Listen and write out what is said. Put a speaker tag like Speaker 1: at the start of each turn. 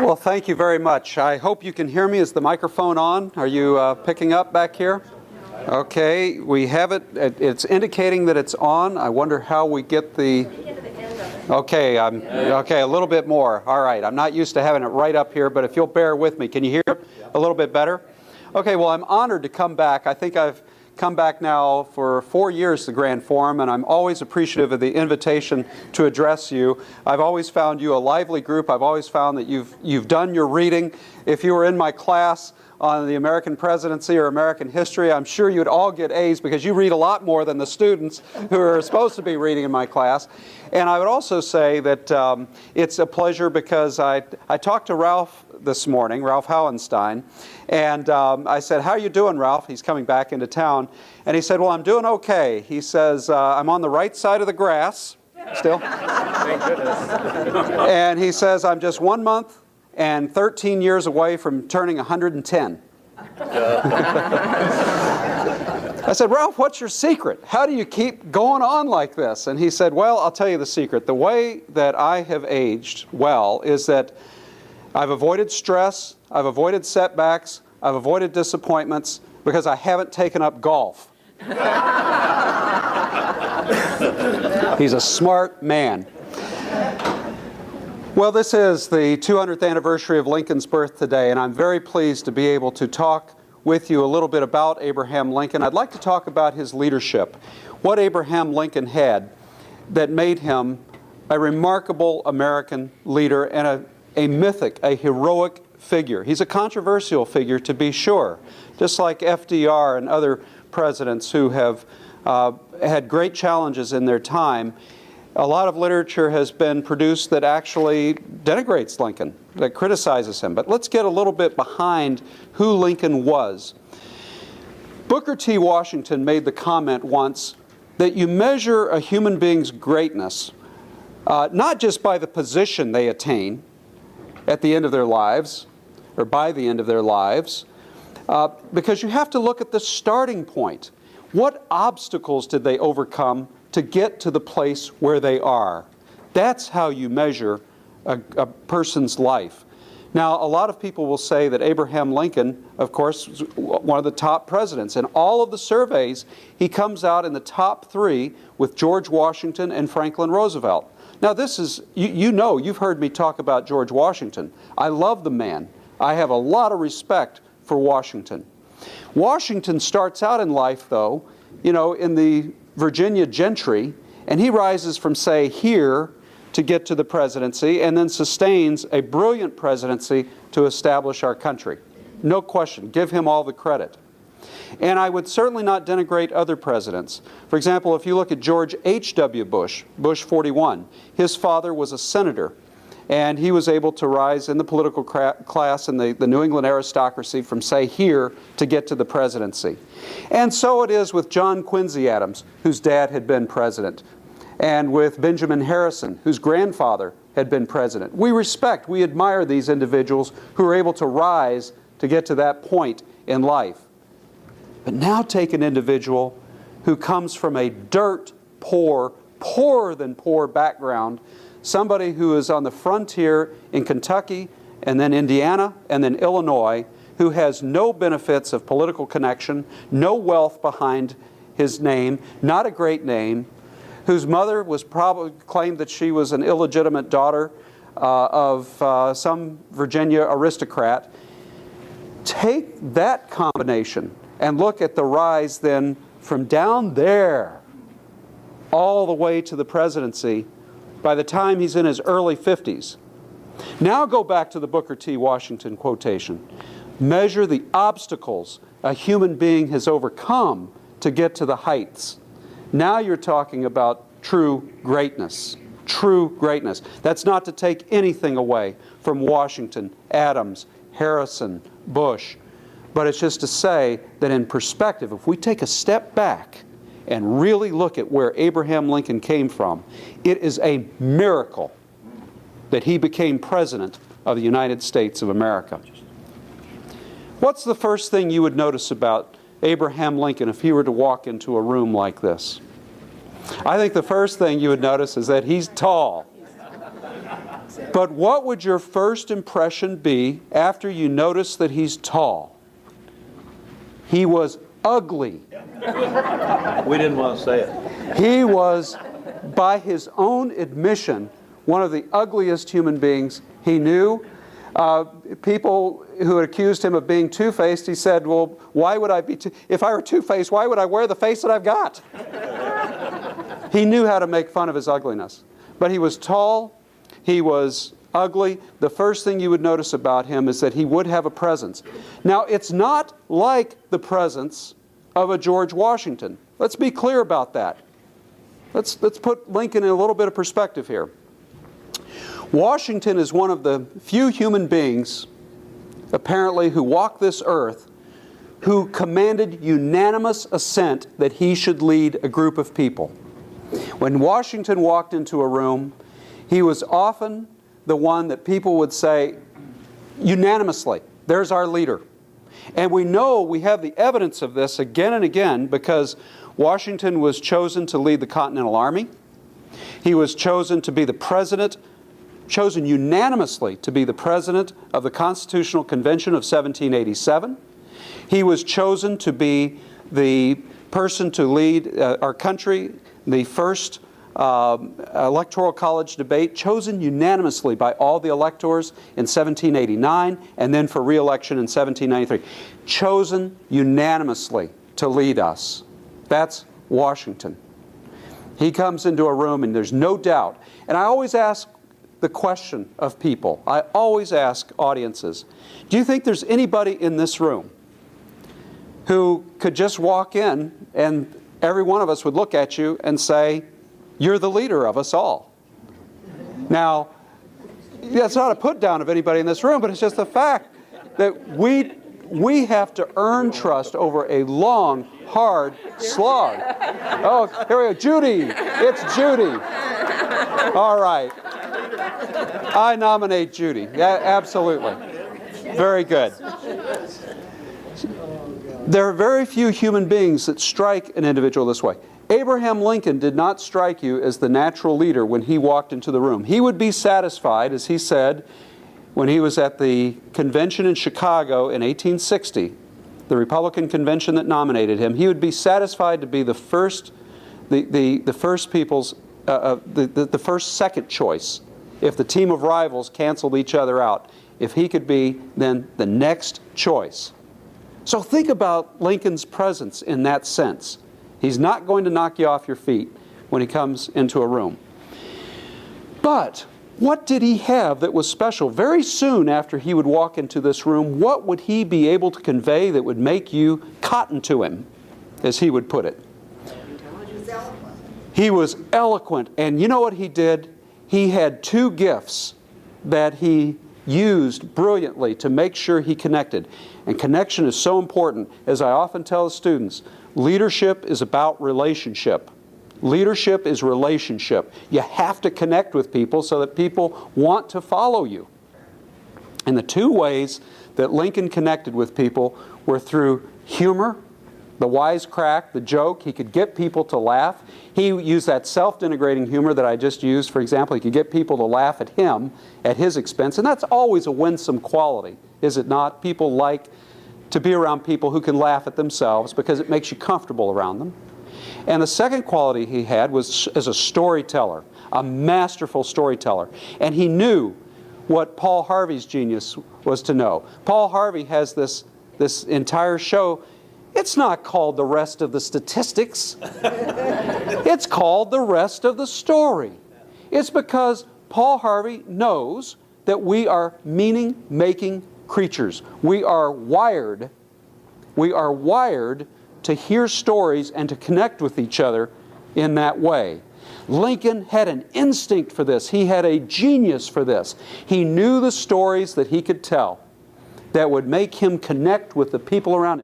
Speaker 1: Well, thank you very much. I hope you can hear me. Is the microphone on? Are you picking up back here? Okay, we have it. It's indicating that it's on. I wonder how we get the... Okay, a little bit more. All right, I'm not used to having it right up here, but if you'll bear with me. Can you hear a little bit better? Okay, well, I'm honored to come back. I think I've come back now for 4 years to Grand Forum, and I'm always appreciative of the invitation to address you. I've always found you a lively group. I've always found that you've done your reading. If you were in my class on the American presidency or American history, I'm sure you'd all get A's because you read a lot more than the students who are supposed to be reading in my class. And I would also say that it's a pleasure because I talked to Ralph this morning, Ralph Hauenstein, and I said, "How are you doing, Ralph?" He's coming back into town. And he said, "Well, I'm doing okay." He says, "I'm on the right side of the grass still." Thank goodness. And he says, "I'm just 1 month and 13 years away from turning 110. I said, "Ralph, what's your secret? How do you keep going on like this?" And he said, "Well, I'll tell you the secret. The way that I have aged well is that I've avoided stress, I've avoided setbacks, I've avoided disappointments because I haven't taken up golf." He's a smart man. Well, this is the 200th anniversary of Lincoln's birth today, and I'm very pleased to be able to talk with you a little bit about Abraham Lincoln. I'd like to talk about his leadership, what Abraham Lincoln had that made him a remarkable American leader and a mythic, a heroic figure. He's a controversial figure, to be sure, just like FDR and other presidents who have had great challenges in their time. A lot of literature has been produced that actually denigrates Lincoln, that criticizes him. But let's get a little bit behind who Lincoln was. Booker T. Washington made the comment once that you measure a human being's greatness not just by the position they attain at the end of their lives, or by the end of their lives, because you have to look at the starting point. What obstacles did they overcome to get to the place where they are? That's how you measure a person's life. Now, a lot of people will say that Abraham Lincoln, of course, was one of the top presidents. In all of the surveys, he comes out in the top 3 with George Washington and Franklin Roosevelt. Now, this is, you know, you've heard me talk about George Washington. I love the man. I have a lot of respect for Washington. Washington starts out in life, though, you know, in the Virginia gentry, and he rises from, say, here to get to the presidency, and then sustains a brilliant presidency to establish our country. No question. Give him all the credit. And I would certainly not denigrate other presidents. For example, if you look at George H.W. Bush, Bush 41, his father was a senator, and he was able to rise in the political class and the New England aristocracy from, say, here to get to the presidency. And so it is with John Quincy Adams, whose dad had been president, and with Benjamin Harrison, whose grandfather had been president. We respect, we admire these individuals who are able to rise to get to that point in life. But now take an individual who comes from a dirt poor, poorer than poor background, somebody who is on the frontier in Kentucky and then Indiana and then Illinois, who has no benefits of political connection, no wealth behind his name, not a great name, whose mother was probably claimed that she was an illegitimate daughter of some Virginia aristocrat. Take that combination and look at the rise then from down there all the way to the presidency by the time he's in his early 50s. Now go back to the Booker T. Washington quotation. Measure the obstacles a human being has overcome to get to the heights. Now you're talking about true greatness. True greatness. That's not to take anything away from Washington, Adams, Harrison, Bush. But it's just to say that in perspective, if we take a step back and really look at where Abraham Lincoln came from, it is a miracle that he became President of the United States of America. What's the first thing you would notice about Abraham Lincoln if he were to walk into a room like this? I think the first thing you would notice is that he's tall. But what would your first impression be after you notice that he's tall? He was ugly.
Speaker 2: We didn't want to say it.
Speaker 1: He was, by his own admission, one of the ugliest human beings he knew. People who had accused him of being two-faced, he said, well, why would I be if I were two-faced, why would I wear the face that I've got? He knew how to make fun of his ugliness. But he was tall, he was ugly. The first thing you would notice about him is that he would have a presence. Now, it's not like the presence of a George Washington. Let's be clear about that. Let's put Lincoln in a little bit of perspective here. Washington is one of the few human beings, apparently, who walked this earth, who commanded unanimous assent that he should lead a group of people. When Washington walked into a room, he was often the one that people would say unanimously, there's our leader. And we know, we have the evidence of this again and again, because Washington was chosen to lead the Continental Army. He was chosen to be the president, chosen unanimously to be the president of the Constitutional Convention of 1787. He was chosen to be the person to lead our country, the first electoral college debate, chosen unanimously by all the electors in 1789, and then for re-election in 1793. Chosen unanimously to lead us. That's Washington. He comes into a room and there's no doubt. And I always ask the question of people, I always ask audiences, do you think there's anybody in this room who could just walk in and every one of us would look at you and say, you're the leader of us all? Now, it's not a put down of anybody in this room, but it's just the fact that we have to earn trust over a long, hard slog. Oh, here we go. Judy. It's Judy. All right. I nominate Judy. Yeah, absolutely. Very good. There are very few human beings that strike an individual this way. Abraham Lincoln did not strike you as the natural leader when he walked into the room. He would be satisfied, as he said, when he was at the convention in Chicago in 1860, the Republican convention that nominated him, he would be satisfied to be the first second choice. If the team of rivals canceled each other out, if he could be then the next choice. So think about Lincoln's presence in that sense. He's not going to knock you off your feet when he comes into a room. But what did he have that was special? Very soon after he would walk into this room, what would he be able to convey that would make you cotton to him, as he would put it? He was eloquent. And you know what he did? He had two gifts that he used brilliantly to make sure he connected. And connection is so important. As I often tell the students, leadership is about relationship. Leadership is relationship. You have to connect with people so that people want to follow you. And the two ways that Lincoln connected with people were through humor, the wisecrack, the joke. He could get people to laugh. He used that self-denigrating humor that I just used. For example, he could get people to laugh at him at his expense. And that's always a winsome quality, is it not? People like to be around people who can laugh at themselves because it makes you comfortable around them. And the second quality he had was as a storyteller, a masterful storyteller. And he knew what Paul Harvey's genius was to know. Paul Harvey has this entire show. It's not called The Rest of the Statistics. It's called The Rest of the Story. It's because Paul Harvey knows that we are meaning-making creatures. We are wired to hear stories and to connect with each other in that way. Lincoln had an instinct for this. He had a genius for this. He knew the stories that he could tell that would make him connect with the people around him.